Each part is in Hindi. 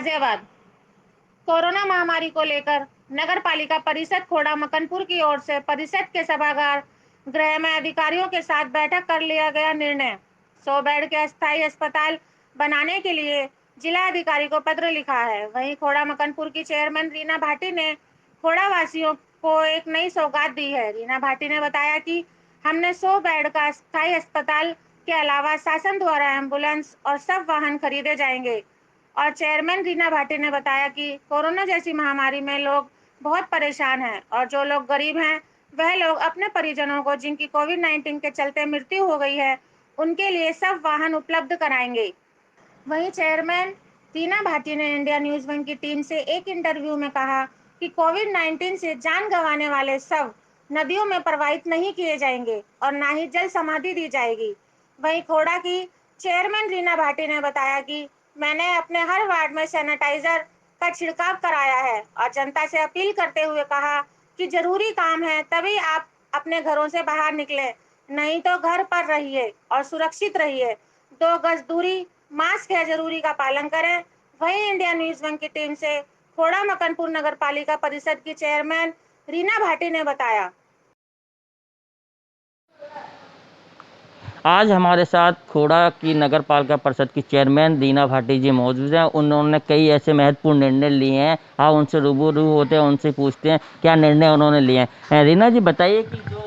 गाजियाबाद। कोरोना महामारी को लेकर नगर पालिका परिषद खोड़ा मकनपुर की ओर से परिषद के सभागार गृह में अधिकारियों के साथ बैठक कर लिया गया निर्णय। 100 बेड के अस्थायी अस्पताल बनाने के लिए जिला अधिकारी को पत्र लिखा है। वहीं खोड़ा मकनपुर की चेयरमैन रीना भाटी ने खोड़ा वासियों को एक नई सौगात दी है। रीना भाटी ने बताया कि हमने 100 बेड का अस्थायी अस्पताल के अलावा शासन द्वारा एम्बुलेंस और सब वाहन खरीदे जाएंगे। और चेयरमैन रीना भाटी ने बताया कि कोरोना जैसी महामारी में लोग बहुत परेशान हैं और जो लोग गरीब हैं वह लोग अपने परिजनों को जिनकी कोविड-19 के चलते मृत्यु हो गई है उनके लिए सब वाहन उपलब्ध कराएंगे। वहीं चेयरमैन रीना भाटी ने इंडिया न्यूज वन की टीम से एक इंटरव्यू में कहा कि कोविड-19 से जान गंवाने वाले शव नदियों में प्रवाहित नहीं किए जाएंगे और ना ही जल समाधि दी जाएगी। वहीं खोड़ा की चेयरमैन रीना भाटी ने बताया कि मैंने अपने हर वार्ड में सैनिटाइजर का छिड़काव कराया है और जनता से अपील करते हुए कहा कि जरूरी काम है तभी आप अपने घरों से बाहर निकले, नहीं तो घर पर रहिए और सुरक्षित रहिए। 2 गज दूरी, मास्क है जरूरी का पालन करें। वहीं इंडिया न्यूज वन की टीम से खोड़ा मकनपुर नगर पालिका परिषद की चेयरमैन रीना भाटी ने बताया। आज हमारे साथ खोड़ा की नगर पालिका परिषद की चेयरमैन रीना भाटी जी मौजूद हैं। उन्होंने कई ऐसे महत्वपूर्ण निर्णय लिए हैं। आप उनसे रूबरू होते हैं, उनसे पूछते हैं क्या निर्णय उन्होंने लिए हैं। रीना जी बताइए कि जो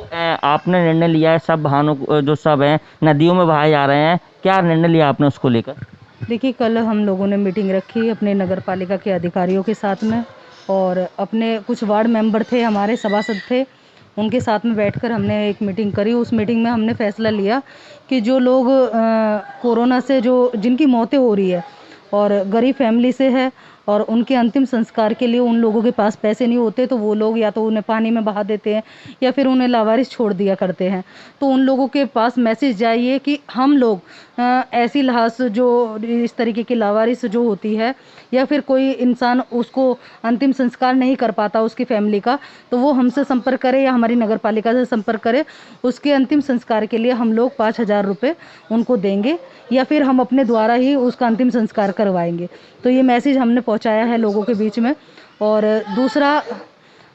आपने निर्णय लिया है, सब वाहनों जो सब हैं नदियों में बहाए जा रहे हैं, क्या निर्णय लिया आपने उसको लेकर? देखिए, कल हम लोगों ने मीटिंग रखी अपने नगर पालिका के अधिकारियों के साथ में, और अपने कुछ वार्ड मेंबर थे, हमारे सभासद थे, उनके साथ में बैठकर हमने एक मीटिंग करी। उस मीटिंग में हमने फैसला लिया कि जो लोग कोरोना से जिनकी मौतें हो रही है और गरीब फैमिली से है और उनके अंतिम संस्कार के लिए उन लोगों के पास पैसे नहीं होते, तो वो लोग या तो उन्हें पानी में बहा देते हैं या फिर उन्हें लावारिस छोड़ दिया करते हैं। तो उन लोगों के पास मैसेज जाइए कि हम लोग ऐसी लाश जो इस तरीके की लावारिस जो होती है या फिर कोई इंसान उसको अंतिम संस्कार नहीं कर पाता उसकी फैमिली का, तो वो हमसे संपर्क करे या हमारी नगर पालिका से संपर्क करे। उसके अंतिम संस्कार के लिए हम लोग 5,000 रुपये उनको देंगे या फिर हम अपने द्वारा ही उसका अंतिम संस्कार करवाएंगे। तो ये मैसेज हमने पहुंचाया है लोगों के बीच में। और दूसरा,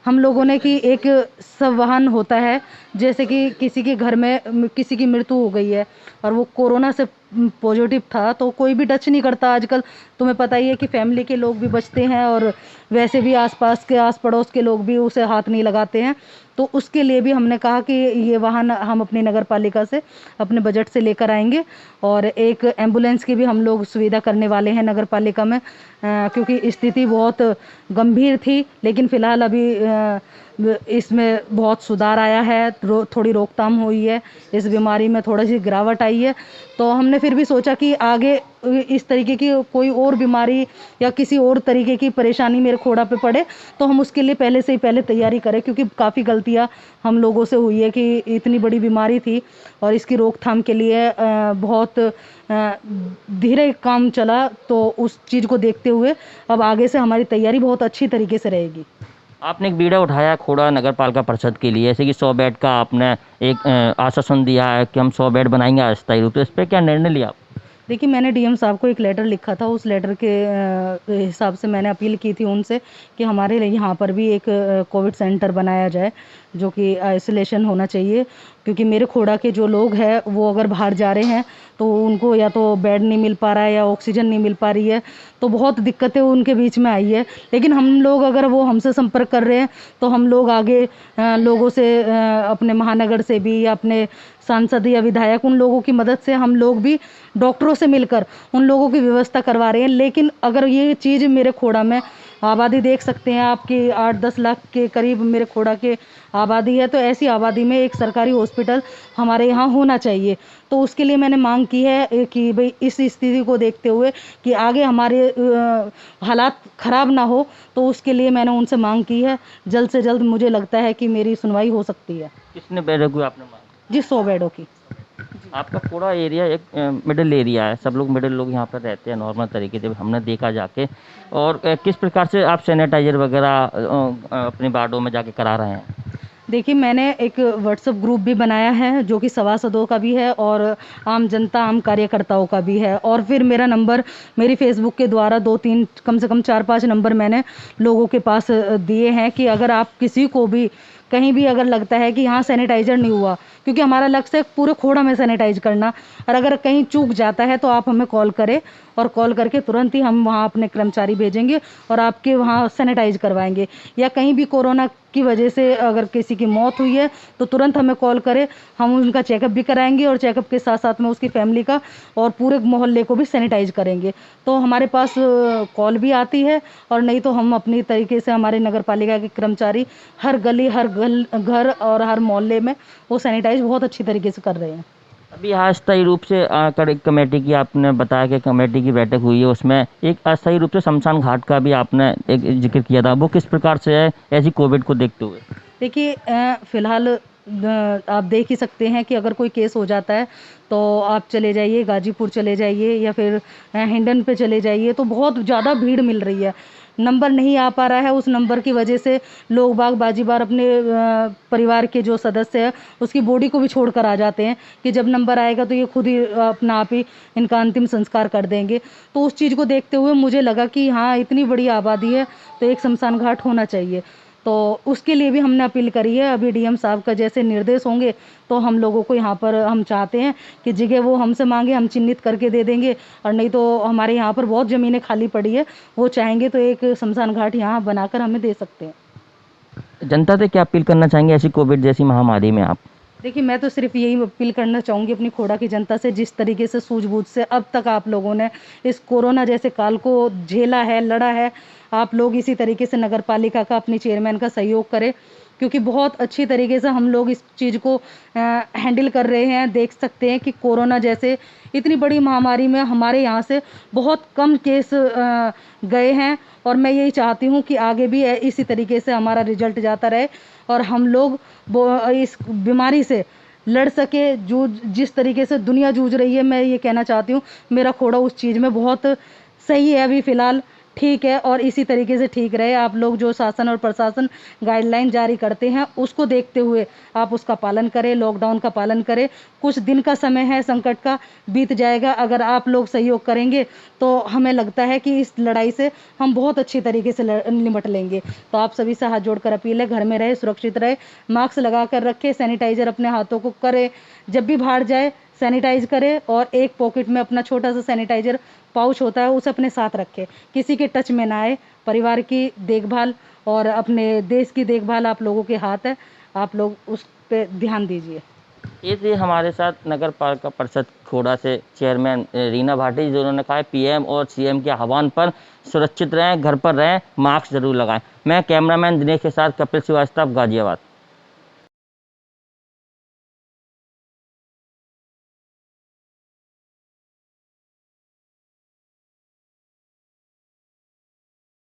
हम लोगों ने कि एक संवहन होता है, जैसे कि किसी के घर में किसी की मृत्यु हो गई है और वो कोरोना से पॉजिटिव था, तो कोई भी टच नहीं करता आजकल। तुम्हें पता ही है कि फैमिली के लोग भी बचते हैं और वैसे भी आसपास के आस पड़ोस के लोग भी उसे हाथ नहीं लगाते हैं। तो उसके लिए भी हमने कहा कि ये वाहन हम अपनी नगर पालिका से अपने बजट से लेकर आएंगे। और एक एम्बुलेंस की भी हम लोग सुविधा करने वाले हैं नगर पालिका में, क्योंकि स्थिति बहुत गंभीर थी, लेकिन फ़िलहाल अभी इसमें बहुत सुधार आया है, थोड़ी रोकथाम हुई है, इस बीमारी में थोड़ी सी गिरावट आई है। तो हमने फिर भी सोचा कि आगे इस तरीके की कोई और बीमारी या किसी और तरीके की परेशानी मेरे खोड़ा पे पड़े तो हम उसके लिए पहले से ही पहले तैयारी करें, क्योंकि काफ़ी गलतियां हम लोगों से हुई है कि इतनी बड़ी बीमारी थी और इसकी रोकथाम के लिए बहुत धीरे काम चला। तो उस चीज़ को देखते हुए अब आगे से हमारी तैयारी बहुत अच्छी तरीके से रहेगी। आपने एक बीड़ा उठाया खोड़ा नगर पालिका परिषद के लिए, जैसे कि 100 बेड का आपने एक आश्वासन दिया है कि हम 100 बेड बनाएंगे अस्थायी रूप से, इस पर क्या निर्णय लिया आप? देखिए, मैंने डीएम साहब को एक लेटर लिखा था। उस लेटर के हिसाब से मैंने अपील की थी उनसे कि हमारे लिए यहाँ पर भी एक कोविड सेंटर बनाया जाए, जो कि आइसोलेशन होना चाहिए, क्योंकि मेरे खोड़ा के जो लोग हैं वो अगर बाहर जा रहे हैं तो उनको या तो बेड नहीं मिल पा रहा है या ऑक्सीजन नहीं मिल पा रही है, तो बहुत दिक्कतें उनके बीच में आई है। लेकिन हम लोग अगर वो हमसे संपर्क कर रहे हैं तो हम लोग आगे लोगों से अपने महानगर से भी या अपने सांसद या विधायक उन लोगों की मदद से हम लोग भी डॉक्टरों से मिलकर उन लोगों की व्यवस्था करवा रहे हैं। लेकिन अगर ये चीज़ मेरे खोड़ा में आबादी देख सकते हैं आपकी 8-10 लाख के करीब मेरे खोड़ा के आबादी है, तो ऐसी आबादी में एक सरकारी हॉस्पिटल हमारे यहाँ होना चाहिए। तो उसके लिए मैंने मांग की है कि भाई इस स्थिति को देखते हुए कि आगे हमारे हालात ख़राब ना हो, तो उसके लिए मैंने उनसे मांग की है। जल्द से जल्द मुझे लगता है कि मेरी सुनवाई हो सकती है। कितने बेडों की आपने मांग? जी, 100 बेडों की। आपका पूरा एरिया एक मिडिल एरिया है, सब लोग मिडिल लोग यहाँ पर रहते हैं नॉर्मल तरीके से, हमने देखा जाके। और किस प्रकार से आप सैनिटाइजर वगैरह अपने वार्डों में जाके करा रहे हैं? देखिए, मैंने एक व्हाट्सएप ग्रुप भी बनाया है जो कि सभासदों का भी है और आम जनता, आम कार्यकर्ताओं का भी है। और फिर मेरा नंबर मेरी फेसबुक के द्वारा 2-3 कम से कम 4-5 नंबर मैंने लोगों के पास दिए हैं कि अगर आप किसी को भी कहीं भी अगर लगता है कि यहाँ सैनिटाइज़र नहीं हुआ, क्योंकि हमारा लक्ष्य है पूरे खोड़ा में सैनिटाइज करना, और अगर कहीं चूक जाता है तो आप हमें कॉल करें और कॉल करके तुरंत ही हम वहाँ अपने कर्मचारी भेजेंगे और आपके वहाँ सैनिटाइज करवाएंगे। या कहीं भी कोरोना की वजह से अगर किसी की मौत हुई है तो तुरंत हमें कॉल करें, हम उनका चेकअप भी कराएंगे और चेकअप के साथ साथ में उसकी फैमिली का और पूरे मोहल्ले को भी सैनिटाइज करेंगे। तो हमारे पास कॉल भी आती है और नहीं तो हम अपनी तरीके से हमारे नगर पालिका के कर्मचारी हर गली, हर घर और हर मोहल्ले में वो सैनिटाइज बहुत अच्छी तरीके से कर रहे हैं। अभी अस्थायी रूप से कमेटी की आपने बताया कि कमेटी की बैठक हुई है, उसमें एक अस्थायी रूप से शमशान घाट का भी आपने एक जिक्र किया था, वो किस प्रकार से है ऐसी कोविड को देखते हुए? देखिए, फिलहाल आप देख ही सकते हैं कि अगर कोई केस हो जाता है तो आप चले जाइए, गाजीपुर चले जाइए या फिर हिंडन पे चले जाइए, तो बहुत ज़्यादा भीड़ मिल रही है। नंबर नहीं आ पा रहा है, उस नंबर की वजह से लोग बाग बाजी बार अपने परिवार के जो सदस्य है उसकी बॉडी को भी छोड़ कर आ जाते हैं कि जब नंबर आएगा तो ये खुद ही अपना आप ही इनका अंतिम संस्कार कर देंगे। तो उस चीज़ को देखते हुए मुझे लगा कि हाँ, इतनी बड़ी आबादी है तो एक शमशान घाट होना चाहिए। तो उसके लिए भी हमने अपील करी है। अभी डीएम साहब का जैसे निर्देश होंगे तो हम लोगों को यहाँ पर हम चाहते हैं कि जगह वो हमसे मांगे, हम चिन्हित करके दे देंगे, और नहीं तो हमारे यहाँ पर बहुत ज़मीनें खाली पड़ी है, वो चाहेंगे तो एक शमशान घाट यहाँ बनाकर हमें दे सकते हैं। जनता से क्या अपील करना चाहेंगे ऐसी कोविड जैसी महामारी में आप? देखिए, मैं तो सिर्फ यही अपील करना चाहूँगी अपनी खोड़ा की जनता से, जिस तरीके से सूझबूझ से अब तक आप लोगों ने इस कोरोना जैसे काल को झेला है, लड़ा है, आप लोग इसी तरीके से नगर पालिका का, अपने चेयरमैन का सहयोग करें, क्योंकि बहुत अच्छी तरीके से हम लोग इस चीज़ को हैंडल कर रहे हैं। देख सकते हैं कि कोरोना जैसे इतनी बड़ी महामारी में हमारे यहाँ से बहुत कम केस गए हैं, और मैं यही चाहती हूँ कि आगे भी इसी तरीके से हमारा रिजल्ट जाता रहे और हम लोग इस बीमारी से लड़ सके। जूझ जिस तरीके से दुनिया जूझ रही है, मैं ये कहना चाहती हूँ मेरा खोड़ा उस चीज़ में बहुत सही है, अभी फ़िलहाल ठीक है, और इसी तरीके से ठीक रहे। आप लोग जो शासन और प्रशासन गाइडलाइन जारी करते हैं उसको देखते हुए आप उसका पालन करें, लॉकडाउन का पालन करें। कुछ दिन का समय है, संकट का, बीत जाएगा। अगर आप लोग सहयोग करेंगे तो हमें लगता है कि इस लड़ाई से हम बहुत अच्छी तरीके से निपट लेंगे। तो आप सभी से हाथ जोड़कर अपील है, घर में रहे, सुरक्षित रहे, मास्क लगा कर रखें, सैनिटाइज़र अपने हाथों को करें, जब भी बाहर जाए सैनिटाइज करें, और एक पॉकेट में अपना छोटा सा सैनिटाइज़र पाउच होता है उसे अपने साथ रखें, किसी के टच में ना आए। परिवार की देखभाल और अपने देश की देखभाल आप लोगों के हाथ है, आप लोग उस पे ध्यान दीजिए। ये थे हमारे साथ नगर पालिका परिषद खोड़ा से चेयरमैन रीना भाटी, जिन्होंने कहा है पीएम और सीएम के आह्वान पर सुरक्षित रहें, घर पर रहें, मास्क जरूर लगाएं। मैं कैमरामैन दिनेश के साथ कपिल श्रीवास्तव, गाजियाबाद।